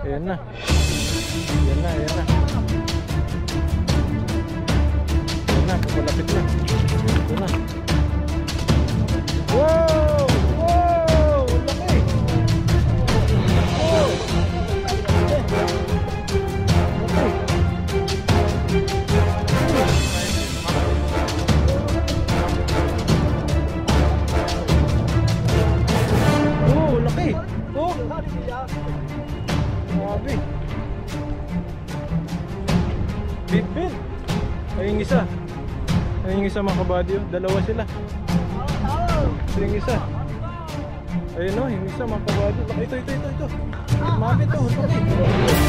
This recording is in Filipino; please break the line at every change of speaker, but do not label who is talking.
Ayan na. Ayan na, ayan na. Ayan na, papalapit na. Ito na. Wow! Wow! Laki! Wow! Laki! Oh! Grabe! Big bin! Ayun isa. Ayun isa mga kabady. Dalawa sila. Ito yung isa. Ayun o, yung isa mga kabady. Ito. Mabit o. Laki!